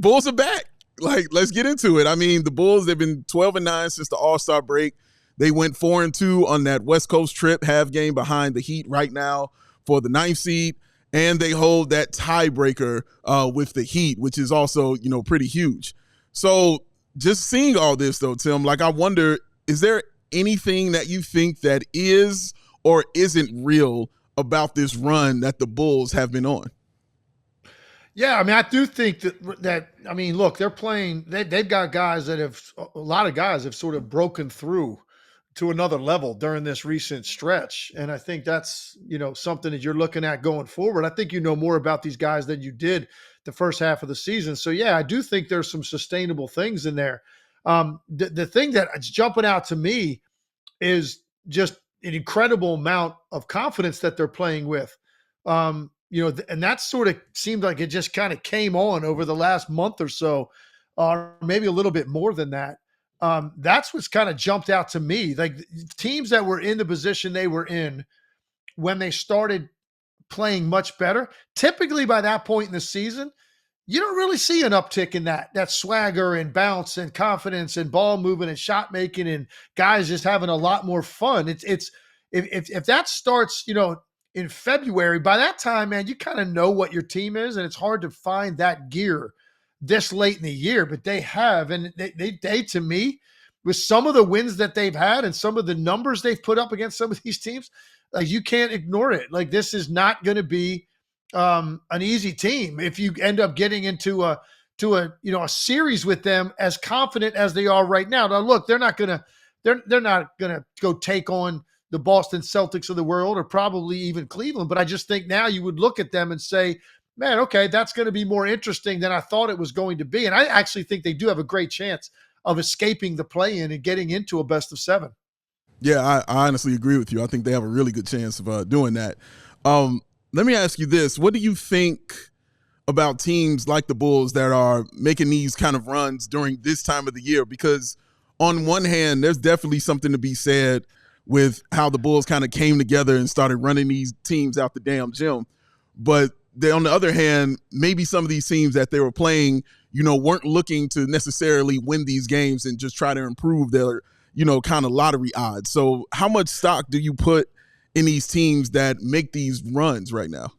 Bulls are back. Like, let's get into it. I mean, the Bulls, they've been 12-9 since the All-Star break. They went 4-2 on that West Coast trip, half game behind the Heat right now for the 9th seed. And they hold that tiebreaker with the Heat, which is also, pretty huge. So just seeing all this, though, Tim, like, I wonder, is there anything that you think that is or isn't real about this run that the Bulls have been on? Yeah, I mean, I do think that I mean, look, they're playing. They've got guys that have a lot of guys have sort of broken through to another level during this recent stretch, and I think that's something that you're looking at going forward. I think you know more about these guys than you did the first half of the season. So yeah, I do think there's some sustainable things in there. The thing that's jumping out to me is just an incredible amount of confidence that they're playing with. And that sort of seemed like it just kind of came on over the last month or so, or maybe a little bit more than that. That's what's kind of jumped out to me. Like teams that were in the position they were in when they started playing much better, typically by that point in the season, you don't really see an uptick in that swagger and bounce and confidence and ball movement and shot making and guys just having a lot more fun. If that starts, in February, by that time, man, you kind of know what your team is, and it's hard to find that gear this late in the year, but they have. And they to me, with some of the wins that they've had and some of the numbers they've put up against some of these teams, like you can't ignore it. Like this is not going to be an easy team if you end up getting into a series with them as confident as they are right now. Now, look, they're not gonna go take on the Boston Celtics of the world or probably even Cleveland. But I just think now you would look at them and say, man, okay, that's going to be more interesting than I thought it was going to be. And I actually think they do have a great chance of escaping the play-in and getting into a best of 7. Yeah, I honestly agree with you. I think they have a really good chance of doing that. Let me ask you this. What do you think about teams like the Bulls that are making these kind of runs during this time of the year? Because on one hand, there's definitely something to be said with how the Bulls kind of came together and started running these teams out the damn gym. But on the other hand, maybe some of these teams that they were playing, weren't looking to necessarily win these games and just try to improve their, kind of lottery odds. So how much stock do you put in these teams that make these runs right now?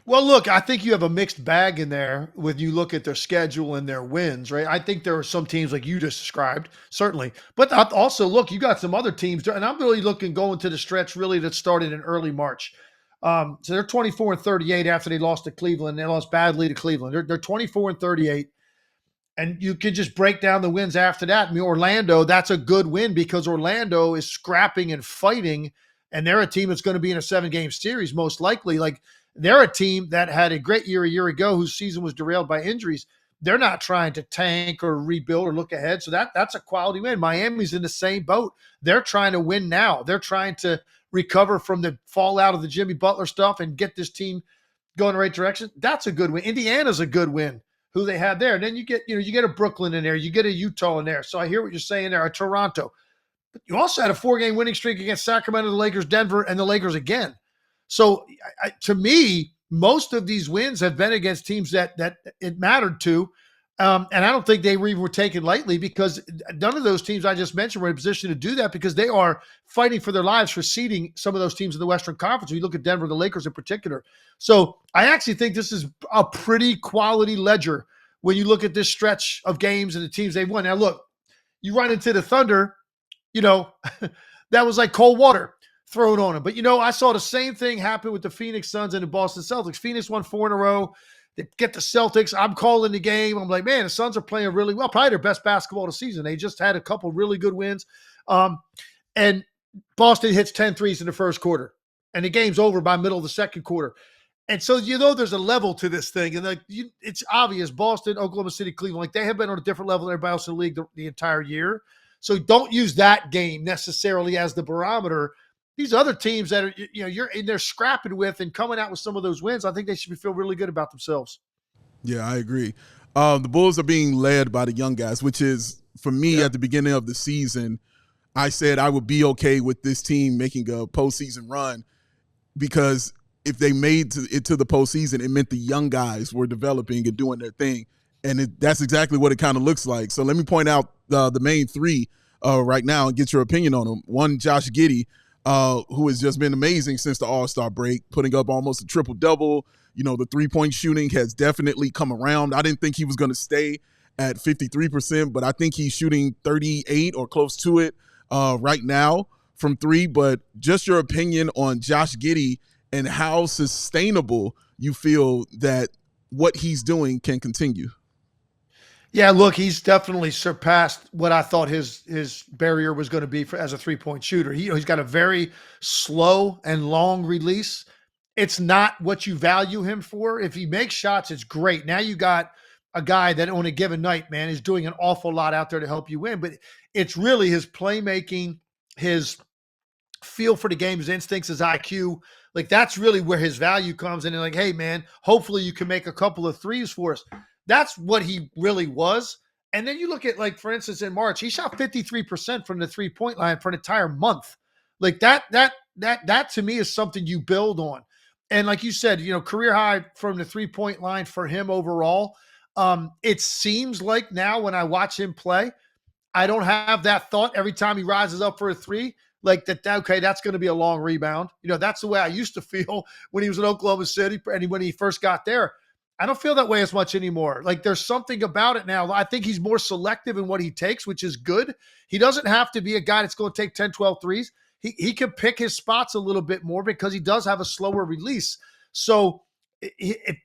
Well, look, I think you have a mixed bag in there when you look at their schedule and their wins, right? I think there are some teams like you just described, certainly. But also, look, you got some other teams, and I'm really looking going to the stretch really that started in early March. So they're 24-38 after they lost to Cleveland. They lost badly to Cleveland. They're 24-38. And you could just break down the wins after that. I mean, Orlando, that's a good win because Orlando is scrapping and fighting, and they're a team that's going to be in a 7-game series most likely. Like, they're a team that had a great year a year ago whose season was derailed by injuries. They're not trying to tank or rebuild or look ahead. So that's a quality win. Miami's in the same boat. They're trying to win now. They're trying to recover from the fallout of the Jimmy Butler stuff and get this team going the right direction. That's a good win. Indiana's a good win, who they had there. And then you get a Brooklyn in there. You get a Utah in there. So I hear what you're saying there, a Toronto. But you also had a 4-game winning streak against Sacramento, the Lakers, Denver, and the Lakers again. So to me, most of these wins have been against teams that it mattered to. And I don't think they were taken lightly because none of those teams I just mentioned were in a position to do that because they are fighting for their lives for seeding some of those teams in the Western Conference. When you look at Denver, the Lakers in particular. So I actually think this is a pretty quality ledger when you look at this stretch of games and the teams they've won. Now, look, you run into the Thunder, that was like cold water thrown on them. But, I saw the same thing happen with the Phoenix Suns and the Boston Celtics. Phoenix won 4 in a row. They get the Celtics. I'm calling the game. I'm like, man, the Suns are playing really well. Probably their best basketball of the season. They just had a couple really good wins. And Boston hits 10 threes in the first quarter. And the game's over by middle of the second quarter. And so, there's a level to this thing. And it's obvious, Boston, Oklahoma City, Cleveland, they have been on a different level than everybody else in the league the entire year. So don't use that game necessarily as the barometer. These other teams that are, you're in there scrapping with and coming out with some of those wins, I think they should feel really good about themselves. Yeah, I agree. The Bulls are being led by the young guys, which is, for me, at the beginning of the season, I said I would be okay with this team making a postseason run because if they made it to the postseason, it meant the young guys were developing and doing their thing. And that's exactly what it kind of looks like. So let me point out the main three right now and get your opinion on them. One, Josh Giddey, who has just been amazing since the All-Star break, putting up almost a triple-double. You know, the three-point shooting has definitely come around. I didn't think he was going to stay at 53%, but I think he's shooting 38 or close to it right now from three. But just your opinion on Josh Giddey and how sustainable you feel that what he's doing can continue. Yeah, look, he's definitely surpassed what I thought his barrier was going to be as a 3-point shooter. He's got a very slow and long release. It's not what you value him for. If he makes shots, it's great. Now you got a guy that on a given night, man, is doing an awful lot out there to help you win. But it's really his playmaking, his feel for the game, his instincts, his IQ. Like that's really where his value comes in. And like, hey, man, hopefully you can make a couple of threes for us. That's what he really was. And then you look at, like, for instance, in March, he shot 53% from the 3-point line for an entire month. Like that to me is something you build on. And like you said, career high from the 3-point line for him overall. It seems like now when I watch him play, I don't have that thought every time he rises up for a three, like that, okay, that's going to be a long rebound. That's the way I used to feel when he was in Oklahoma City and when he first got there. I don't feel that way as much anymore. Like there's something about it now. I think he's more selective in what he takes, which is good. He doesn't have to be a guy that's going to take 10, 12 threes. He can pick his spots a little bit more because he does have a slower release. So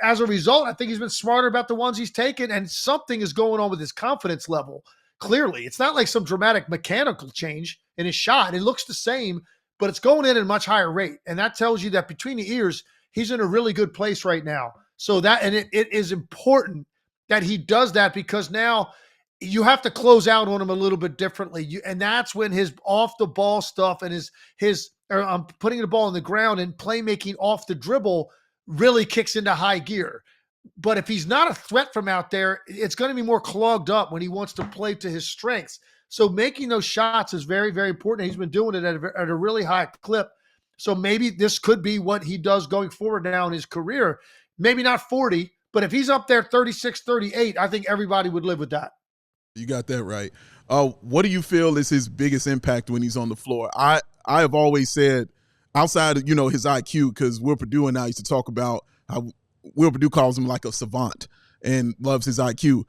as a result, I think he's been smarter about the ones he's taken, and something is going on with his confidence level. Clearly, it's not like some dramatic mechanical change in his shot. It looks the same, but it's going in at a much higher rate. And that tells you that between the ears, he's in a really good place right now. So it is important that he does that, because now you have to close out on him a little bit differently. And that's when his off the ball stuff and his putting the ball on the ground and playmaking off the dribble really kicks into high gear. But if he's not a threat from out there, it's going to be more clogged up when he wants to play to his strengths. So making those shots is very, very important. He's been doing it at a really high clip. So maybe this could be what he does going forward now in his career. Maybe not 40, but if he's up there 36, 38, I think everybody would live with that. You got that right. What do you feel is his biggest impact when he's on the floor? I have always said, outside of, his IQ, because Will Perdue and I used to talk about how Will Perdue calls him like a savant and loves his IQ.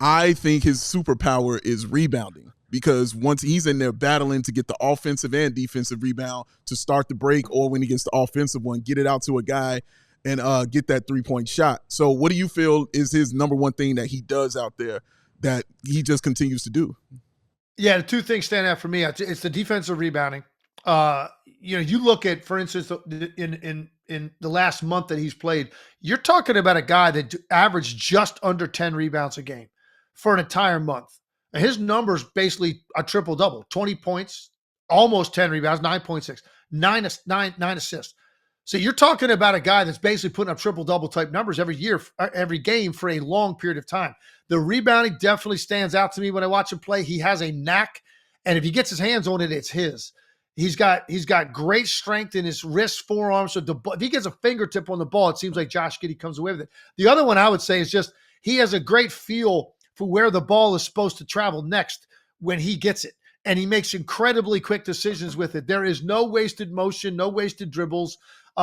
I think his superpower is rebounding, because once he's in there battling to get the offensive and defensive rebound to start the break, or when he gets the offensive one, get it out to a guy and get that 3-point shot. So what do you feel is his number one thing that he does out there that he just continues to do? Yeah, the two things stand out for me. It's the defensive rebounding. You look at, for instance, in the last month that he's played, you're talking about a guy that averaged just under 10 rebounds a game for an entire month. And his numbers basically a triple-double, 20 points, almost 10 rebounds, 9.6, nine assists. So you're talking about a guy that's basically putting up triple-double type numbers every year, every game for a long period of time. The rebounding definitely stands out to me when I watch him play. He has a knack, and if he gets his hands on it, it's his. He's got great strength in his wrists, forearms. So if he gets a fingertip on the ball, it seems like Josh Giddey comes away with it. The other one I would say is just he has a great feel for where the ball is supposed to travel next when he gets it. And he makes incredibly quick decisions with it. There is no wasted motion, no wasted dribbles.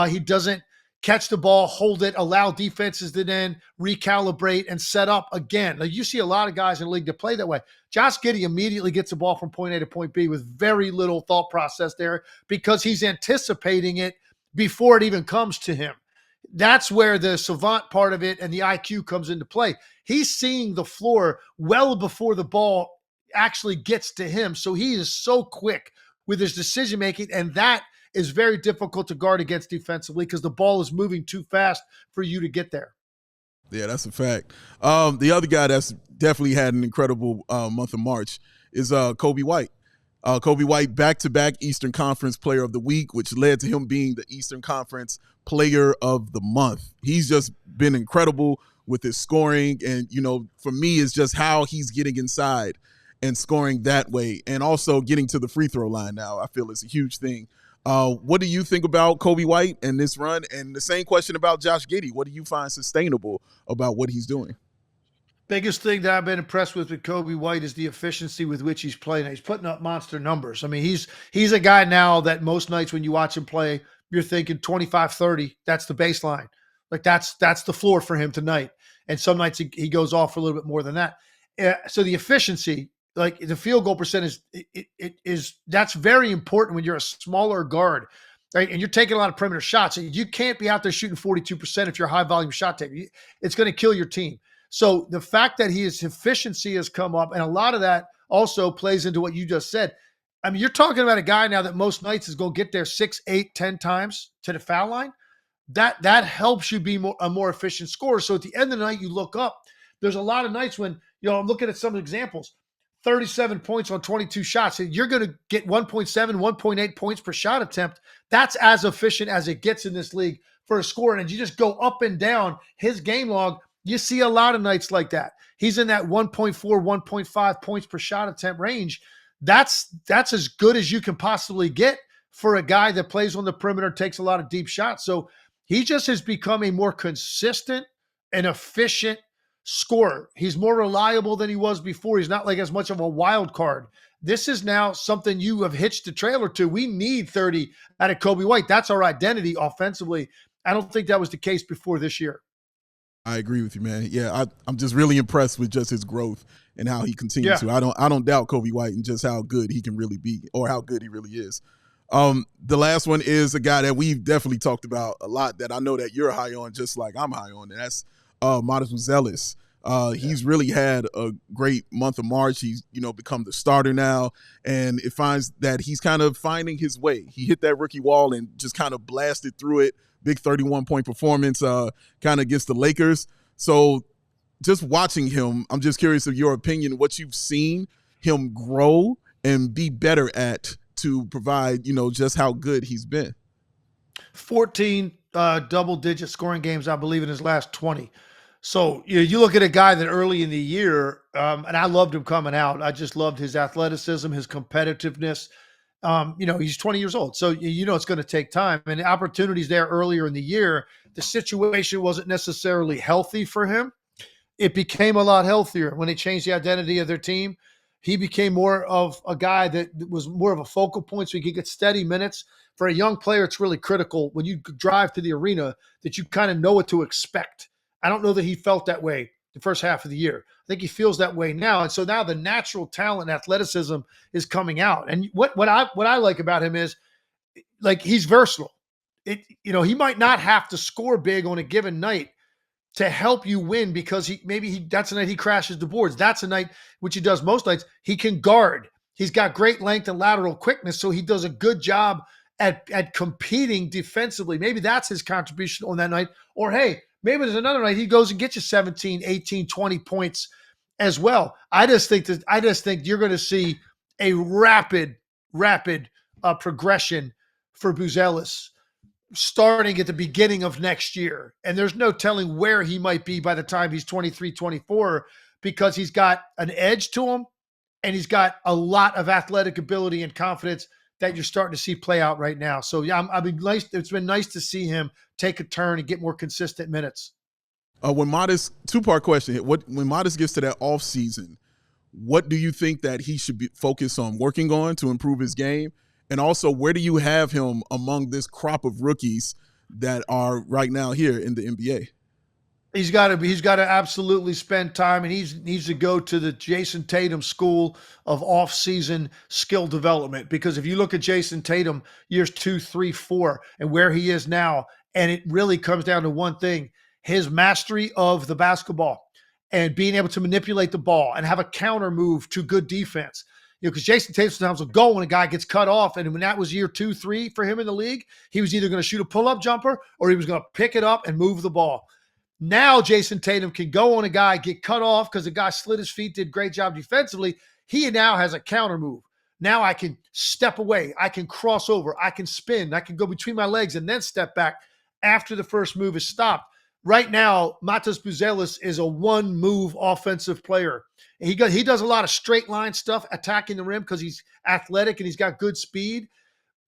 He doesn't catch the ball, hold it, allow defenses to then recalibrate and set up again. Like you see a lot of guys in the league that play that way. Josh Giddey immediately gets the ball from point A to point B with very little thought process there, because he's anticipating it before it even comes to him. That's where the savant part of it and the IQ comes into play. He's seeing the floor well before the ball actually gets to him. So he is so quick with his decision-making, and that is very difficult to guard against defensively because the ball is moving too fast for you to get there. Yeah, that's a fact. The other guy that's definitely had an incredible month of March is Coby White. Coby White, back-to-back Eastern Conference Player of the Week, which led to him being the Eastern Conference Player of the Month. He's just been incredible with his scoring, and, for me, it's just how he's getting inside and scoring that way, and also getting to the free throw line now, I feel is a huge thing. What do you think about Coby White and this run? And the same question about Josh Giddey. What do you find sustainable about what he's doing? Biggest thing that I've been impressed with Coby White is the efficiency with which he's playing. He's putting up monster numbers. I mean, he's a guy now that most nights when you watch him play, you're thinking 25, 30. That's the baseline. Like that's the floor for him tonight. And some nights he goes off for a little bit more than that. So the efficiency, like the field goal percentage, that's very important when you're a smaller guard, right? And you're taking a lot of perimeter shots. You can't be out there shooting 42% if you're a high volume shot taker. It's going to kill your team. So the fact that his efficiency has come up, and a lot of that also plays into what you just said. I mean, you're talking about a guy now that most nights is going to get there 6, 8, 10 times to the foul line. That helps you be a more efficient scorer. So at the end of the night, you look up. There's a lot of nights when, I'm looking at some examples, 37 points on 22 shots. And you're going to get 1.7, 1.8 points per shot attempt. That's as efficient as it gets in this league for a scorer. And you just go up and down his game log. You see a lot of nights like that. He's in that 1.4, 1.5 points per shot attempt range. That's as good as you can possibly get for a guy that plays on the perimeter, takes a lot of deep shots. So he just has become a more consistent and efficient scorer. He's more reliable than he was before. He's not like as much of a wild card. This is now something you have hitched a trailer to. We need 30 out of Coby White. That's our identity offensively. I don't think that was the case before this year. I agree with you, man. Yeah, I'm just really impressed with just his growth and how he continues to. I don't doubt Coby White and just how good he can really be, or how good he really is. The last one is a guy that we've definitely talked about a lot that I know that you're high on, just like I'm high on, and that's Matas Buzelis. He's really had a great month of March. He's, become the starter now, and it finds that he's kind of finding his way. He hit that rookie wall and just kind of blasted through it. Big 31-point performance kind of against the Lakers. So just watching him, I'm just curious of your opinion, what you've seen him grow and be better at to provide, just how good he's been. 14 double-digit scoring games, I believe, in his last 20. So you look at a guy that early in the year, and I loved him coming out. I just loved his athleticism, his competitiveness. He's 20 years old. So, it's going to take time, and the opportunities there earlier in the year. The situation wasn't necessarily healthy for him. It became a lot healthier when they changed the identity of their team. He became more of a guy that was more of a focal point, so he could get steady minutes. For a young player, it's really critical when you drive to the arena that you kind of know what to expect. I don't know that he felt that way the first half of the year. I think he feels that way now. And so now the natural talent and athleticism is coming out. And what I like about him is, like, he's versatile. He might not have to score big on a given night to help you win, because that's a night he crashes the boards. That's a night, which he does most nights, he can guard. He's got great length and lateral quickness, so he does a good job at competing defensively. Maybe that's his contribution on that night. Or, hey, maybe there's another night he goes and gets you 17, 18, 20 points as well. I just think you're going to see a rapid progression for Buzelis starting at the beginning of next year. And there's no telling where he might be by the time he's 23, 24, because he's got an edge to him and he's got a lot of athletic ability and confidence that you're starting to see play out right now. So yeah, it's been nice to see him take a turn and get more consistent minutes. When Matas, two-part question, when Matas gets to that off season, what do you think that he should be focused on working on to improve his game? And also, where do you have him among this crop of rookies that are right now here in the NBA? He's got to absolutely spend time, and he needs to go to the Jason Tatum school of off-season skill development. Because if you look at Jason Tatum years 2, 3, 4, and where he is now, and it really comes down to one thing: his mastery of the basketball and being able to manipulate the ball and have a counter move to good defense. Because Jason Tatum sometimes will go when a guy gets cut off. And when that was year 2, 3 for him in the league, he was either going to shoot a pull-up jumper or he was going to pick it up and move the ball. Now Jason Tatum can go on a guy, get cut off because the guy slid his feet, did a great job defensively. He now has a counter move. Now I can step away. I can cross over. I can spin. I can go between my legs and then step back after the first move is stopped. Right now, Matas Buzelis is a one-move offensive player. He does a lot of straight line stuff, attacking the rim because he's athletic and he's got good speed.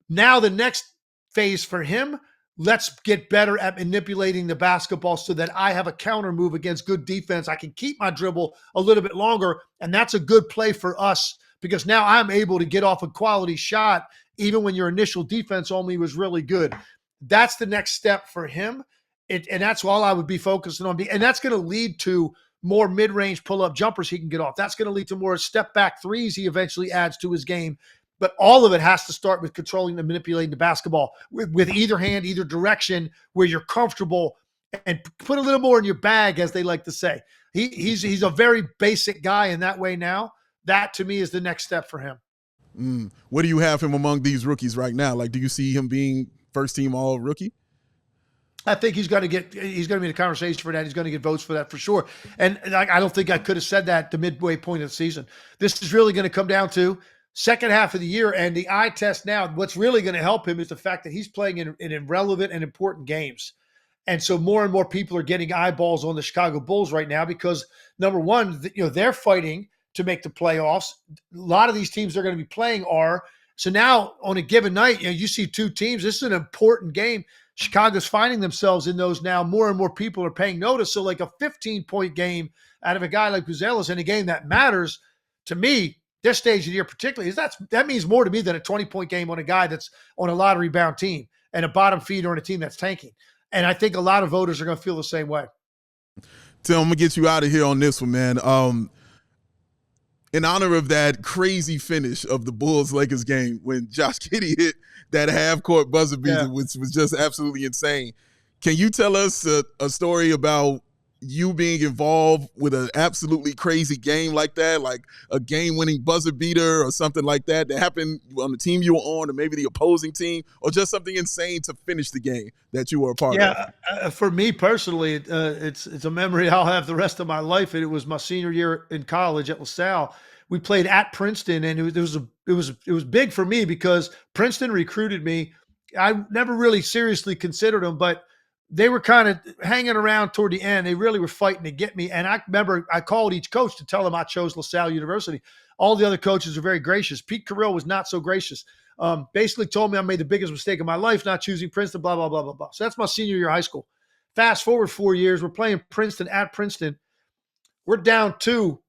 Now the next phase for him let's get better at manipulating the basketball so that I have a counter move against good defense. I can keep my dribble a little bit longer, and that's a good play for us because now I'm able to get off a quality shot even when your initial defense on me was really good. That's the next step for him, and that's all I would be focusing on. And that's going to lead to more mid-range pull-up jumpers he can get off. That's going to lead to more step-back threes he eventually adds to his game. But all of it has to start with controlling and manipulating the basketball with either hand, either direction, where you're comfortable, and put a little more in your bag, as they like to say. He's a very basic guy in that way now. That, to me, is the next step for him. What do you have him among these rookies right now? Like, do you see him being first-team all-rookie? I think he's going to be in the conversation for that. He's going to get votes for that for sure. And I don't think I could have said that at the midway point of the season. This is really going to come down to second half of the year and the eye test now. What's really going to help him is the fact that he's playing in irrelevant and important games. And so more and more people are getting eyeballs on the Chicago Bulls right now because, number one, they're fighting to make the playoffs. A lot of these teams they're going to be playing are. So now on a given night, you see two teams. This is an important game. Chicago's finding themselves in those now. More and more people are paying notice. So like a 15-point game out of a guy like Buzelis in a game that matters, to me, this stage of the year particularly, that means more to me than a 20-point game on a guy that's on a lottery-bound team and a bottom feeder on a team that's tanking. And I think a lot of voters are going to feel the same way. Tim, I'm going to get you out of here on this one, man. In honor of that crazy finish of the Bulls-Lakers game when Josh Giddey hit that half-court buzzer beater, which was just absolutely insane. Can you tell us a story about you being involved with an absolutely crazy game like that, like a game-winning buzzer beater or something like that happened on the team you were on or maybe the opposing team, or just something insane to finish the game that you were a part of? For me personally, it's a memory I'll have the rest of my life. And it was my senior year in college at LaSalle. We played at Princeton, and it was big for me because Princeton recruited me. I never really seriously considered them, but they were kind of hanging around toward the end. They really were fighting to get me. And I remember I called each coach to tell them I chose LaSalle University. All the other coaches are very gracious. Pete Carrill was not so gracious. Basically told me I made the biggest mistake of my life not choosing Princeton, blah, blah, blah, blah, blah. So that's my senior year of high school. Fast forward 4 years, we're playing Princeton at Princeton. We're down 2.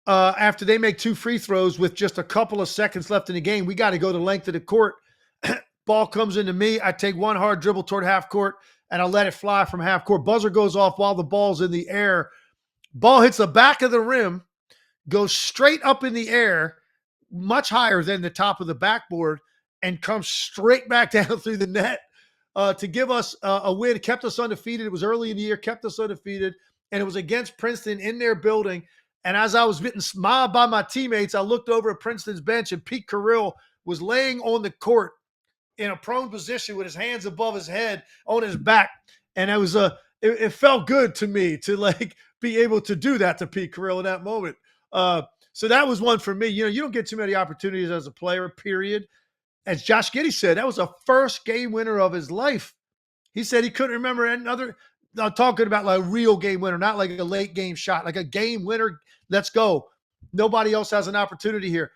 After they make 2 free throws with just a couple of seconds left in the game. We got to go the length of the court. Ball comes into me. I take one hard dribble toward half court, and I let it fly from half court. Buzzer goes off while the ball's in the air. Ball hits the back of the rim, goes straight up in the air, much higher than the top of the backboard, and comes straight back down through the net to give us a win. It kept us undefeated. It was early in the year, kept us undefeated, and it was against Princeton in their building. And as I was getting mobbed by my teammates, I looked over at Princeton's bench, and Pete Carrill was laying on the court in a prone position with his hands above his head on his back. And it felt good to me to like be able to do that to Pete Carrill in that moment. So that was one for me. You don't get too many opportunities as a player, period. As Josh Giddey said, that was a first game winner of his life. He said he couldn't remember another. I'm talking about like a real game winner, not like a late game shot, like a game winner. Let's go. Nobody else has an opportunity here.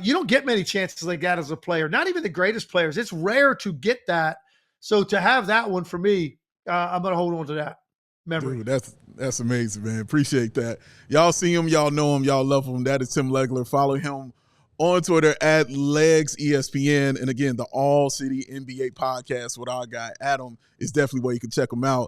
You don't get many chances like that as a player, not even the greatest players. It's rare to get that. So to have that one for me, I'm going to hold on to that memory. Dude, that's amazing, man. Appreciate that. Y'all see him, y'all know him, y'all love him. That is Tim Legler. Follow him on Twitter at Legs ESPN. And again, the All City NBA podcast with our guy Adam is definitely where you can check him out.